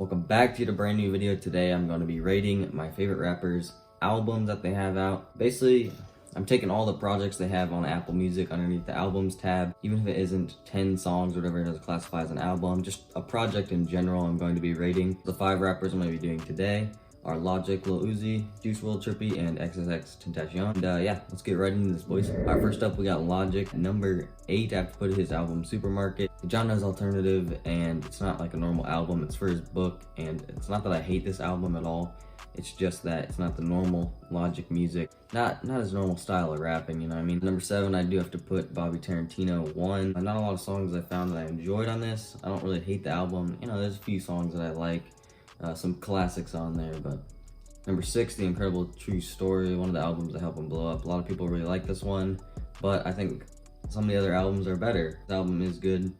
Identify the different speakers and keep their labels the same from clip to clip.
Speaker 1: Welcome back to the brand new video. Today I'm going to be rating my favorite rappers' albums that they have out. Basically, I'm taking all the projects they have on Apple Music underneath the albums tab, even if it isn't 10 songs or whatever it is classified as an album, just a project in general I'm going to be rating. The 5 rappers I'm going to be doing today are Logic, Lil Uzi, Juice WRLD, Trippie, and XXXTentacion. And yeah, let's get right into this, boys. Alright, first up we got Logic. Number 8, I have to put his album Supermarket. The genre is alternative and it's not like a normal album, it's for his book, and it's not that I hate this album at all. It's just that it's not the normal Logic music, not his normal style of rapping, you know what I mean? Number 7, I do have to put Bobby Tarantino 1. Not a lot of songs I found that I enjoyed on this. I don't really hate the album. You know, there's a few songs that I like, some classics on there, but number 6, The Incredible True Story, one of the albums that helped him blow up. A lot of people really like this one, but I think some of the other albums are better. This album is good.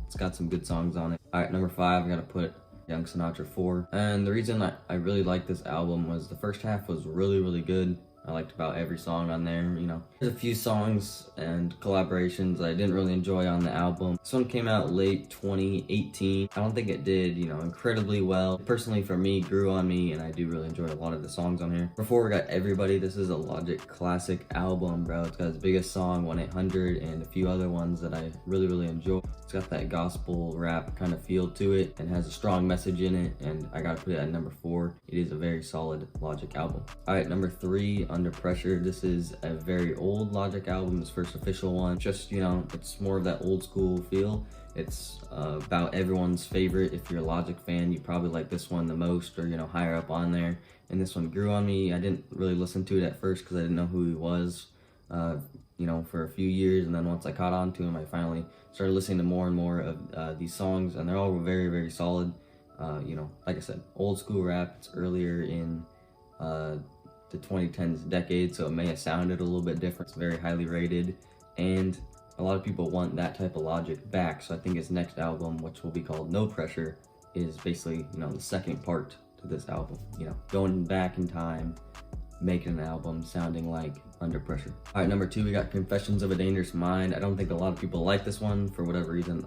Speaker 1: It's got some good songs on it. Alright, number 5, I gotta put Young Sinatra 4. And the reason I really liked this album was the first half was really good. I liked about every song on there, you know. There's a few songs and collaborations I didn't really enjoy on the album. This one came out late 2018. I don't think it did, you know, incredibly well. Personally, for me, grew on me, and I do really enjoy a lot of the songs on here. Before, we got Everybody. This is a Logic classic album, bro. It's got his biggest song, 1-800, and a few other ones that I really enjoy. It's got that gospel rap kind of feel to it and has a strong message in it, and I gotta put it at number 4. It is a very solid Logic album. Alright, number 3, Under Pressure. This is a very old Logic album, his first official one. Just, you know, it's more of that old school feel. It's about everyone's favorite. If you're a Logic fan, you probably like this one the most, or, you know, higher up on there. And this one grew on me. I didn't really listen to it at first because I didn't know who he was, you know, for a few years. And then once I caught on to him, I finally started listening to more and more of these songs, and they're all very solid. You know, like I said, old school rap. It's earlier in the 2010s decade, so it may have sounded a little bit different. It's very highly rated, and a lot of people want that type of Logic back, so I think his next album, which will be called No Pressure, is basically, you know, the second part to this album, you know, going back in time, making an album sounding like Under Pressure. All right, number 2, we got Confessions of a Dangerous Mind. I don't think a lot of people like this one for whatever reason.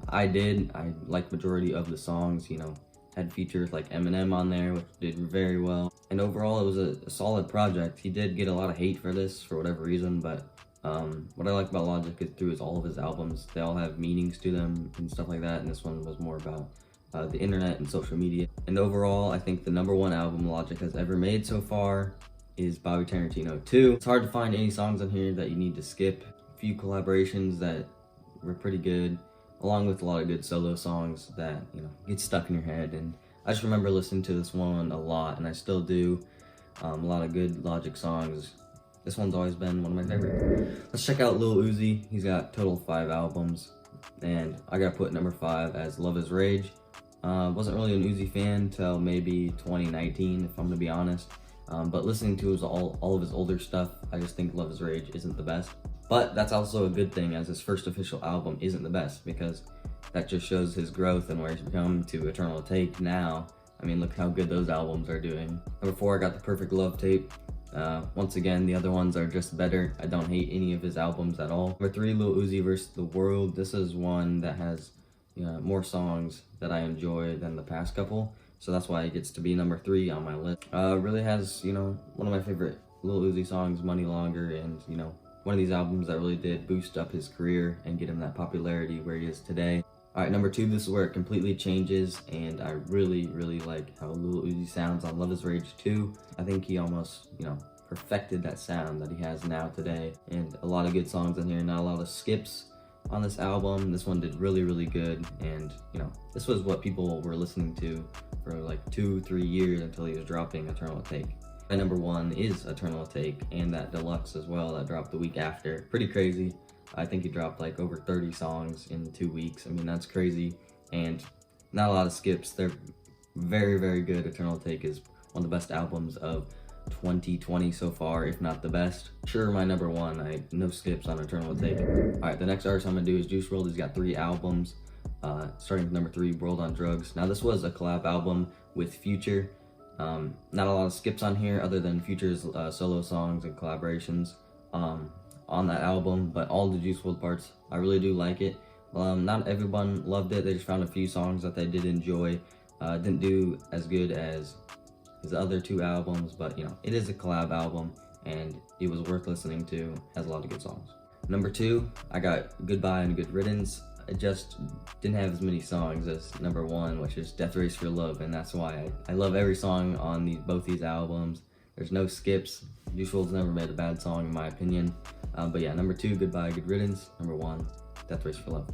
Speaker 1: I did. I like majority of the songs, you know, had features like Eminem on there, which did very well. And overall, it was a solid project. He did get a lot of hate for this for whatever reason, but what I like about Logic is all of his albums, they all have meanings to them and stuff like that, and this one was more about the internet and social media. And overall, I think the number 1 album Logic has ever made so far is Bobby Tarantino 2. It's hard to find any songs on here that you need to skip. A few collaborations that were pretty good, along with a lot of good solo songs that, you know, get stuck in your head. And I just remember listening to this one a lot, and I still do. A lot of good Logic songs. This one's always been one of my favorites. Let's check out Lil Uzi. He's got total 5 albums, and I gotta put number 5 as Love Is Rage. Wasn't really an Uzi fan till maybe 2019, if I'm gonna be honest. But listening to all of his older stuff, I just think Love Is Rage isn't the best. But that's also a good thing, as his first official album isn't the best, because that just shows his growth and where he's become to Eternal Take now. I mean, look how good those albums are doing. Number 4, I got The Perfect Love Tape. Once again, the other ones are just better. I don't hate any of his albums at all. Number 3, Lil Uzi vs. The Wrld. This is one that has, you know, more songs that I enjoy than the past couple, so that's why it gets to be number 3 on my list. Really has, you know, one of my favorite Lil Uzi songs, Money Longer, and, you know, one of these albums that really did boost up his career and get him that popularity where he is today. Alright, number 2, this is where it completely changes, and I really like how Lil Uzi sounds on Love Is Rage 2. I think he almost, you know, perfected that sound that he has now today, and a lot of good songs in here, not a lot of skips on this album. This one did really good, and, you know, this was what people were listening to for like 2-3 years until he was dropping Eternal Take. My number 1 is Eternal Take, and that deluxe as well that dropped the week after. Pretty crazy. I think he dropped like over 30 songs in 2 weeks. I mean, that's crazy, and not a lot of skips. They're very good. Eternal Take is one of the best albums of 2020 so far, if not the best. Sure, my number 1, no skips on Eternal Take. Alright, the next artist I'm gonna do is Juice WRLD. He's got 3 albums, starting with number 3, Wrld on Drugs. Now, this was a collab album with Future. Not a lot of skips on here other than Future's solo songs and collaborations on that album, but all the Juice WRLD parts, I really do like it. Not everyone loved it. They just found a few songs that they did enjoy. Didn't do as good as his other 2 albums, but you know, it is a collab album and it was worth listening to. Has a lot of good songs. Number 2, I got Goodbye and Good Riddance. It just didn't have as many songs as number 1, which is Death Race for Love, and that's why I love every song on both these albums. There's no skips. Juice WRLD's never made a bad song in my opinion. But yeah, number 2, Goodbye, Good Riddance. Number 1, Death Race for Love.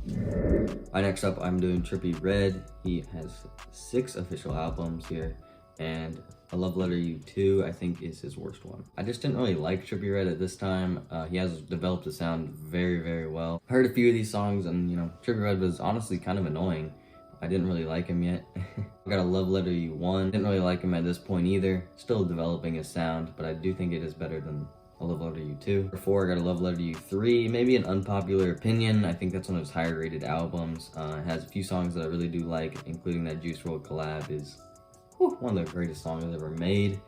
Speaker 1: Alright, next up I'm doing Wrld. He has 6 official albums here, and A Love Letter to You 2 I think is his worst one. I just didn't really like Wrld at this time. He has developed a sound very, very well. I heard a few of these songs and you know, Wrld was honestly kind of annoying. I didn't really like him yet. I got A Love Letter to You 1. Didn't really like him at this point either. Still developing his sound, but I do think it is better than A Love Letter to You 2. Number 4, I got A Love Letter to You 3. Maybe an unpopular opinion. I think that's one of his higher rated albums. It has a few songs that I really do like, including that Juice WRLD collab is one of the greatest songs ever made.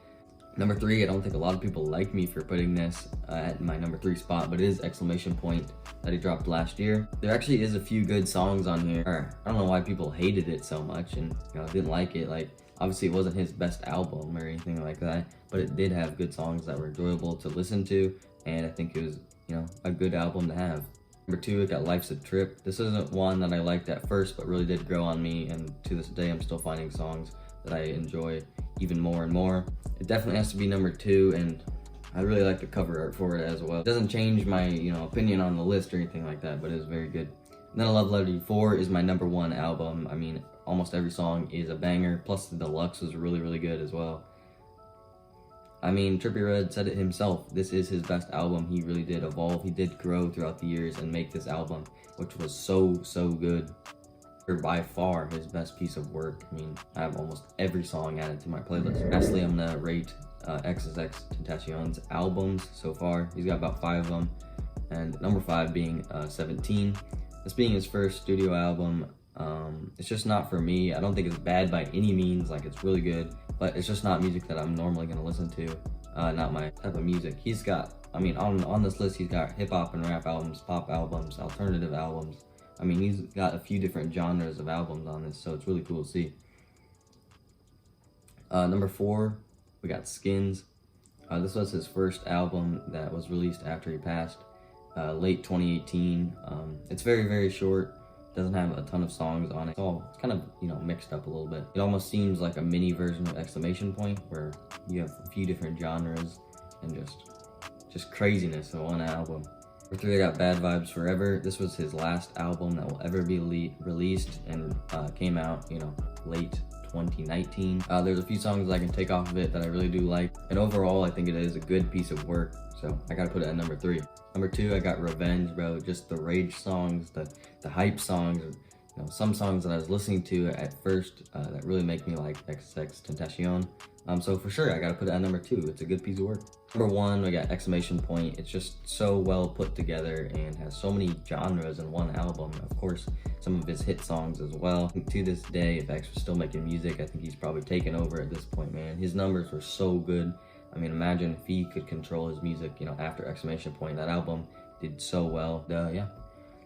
Speaker 1: Number 3, I don't think a lot of people like me for putting this at my number 3 spot, but it is Exclamation Point that he dropped last year. There actually is a few good songs on here. I don't know why people hated it so much and you know, didn't like it. Like, obviously it wasn't his best album or anything like that, but it did have good songs that were enjoyable to listen to, and I think it was, you know, a good album to have. Number 2, I got Life's a Trip. This isn't one that I liked at first, but really did grow on me, and to this day I'm still finding songs that I enjoy even more and more. It definitely has to be number 2, and I really like the cover art for it as well. It doesn't change my, you know, opinion on the list or anything like that, but it's very good. And then A Love Letter to You 4 is my number 1 album. I mean, almost every song is a banger, plus the deluxe was really, really good as well. I mean, Wrld said it himself. This is his best album. He really did evolve. He did grow throughout the years and make this album, which was so, so good. By far his best piece of work. I mean, I have almost every song added to my playlist. Lastly, I'm gonna rate XXX Tentacion's albums so far. He's got about 5 of them, and number 5 being 17. This being his first studio album, it's just not for me. I don't think it's bad by any means, like it's really good, but it's just not music that I'm normally gonna listen to. Not my type of music. He's got, I mean, on this list, he's got hip hop and rap albums, pop albums, alternative albums. I mean, he's got a few different genres of albums on this, so it's really cool to see. Number 4, we got Skins. This was his first album that was released after he passed, late 2018. It's very, very short. Doesn't have a ton of songs on it. It's kind of, you know, mixed up a little bit. It almost seems like a mini version of Exclamation Point, where you have a few different genres and just craziness in one album. Number 3, I got Bad Vibes Forever. This was his last album that will ever be released, and came out, you know, late 2019. There's a few songs I can take off of it that I really do like, and overall I think it is a good piece of work, so I gotta put it at number 3. Number 2, I got Revenge, bro. Just the rage songs, the hype songs, you know, some songs that I was listening to at first that really make me like XXX Tentacion. So for sure, I gotta put it at number 2. It's a good piece of work. Number 1, we got Exclamation Point. It's just so well put together and has so many genres in one album. Of course, some of his hit songs as well. To this day, if X was still making music, I think he's probably taken over at this point, man. His numbers were so good. I mean, imagine if he could control his music, you know, after Exclamation Point. That album did so well. Yeah,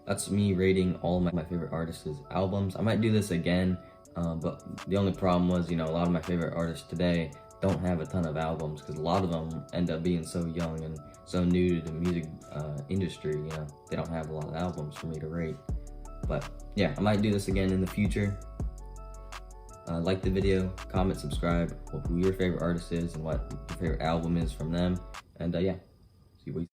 Speaker 1: that's me rating all of my favorite artists' albums. I might do this again, but the only problem was, you know, a lot of my favorite artists today don't have a ton of albums, because a lot of them end up being so young and so new to the music industry, you know, they don't have a lot of albums for me to rate. But yeah, I might do this again in the future. Like the video, comment, subscribe, who your favorite artist is and what your favorite album is from them, and yeah, see what you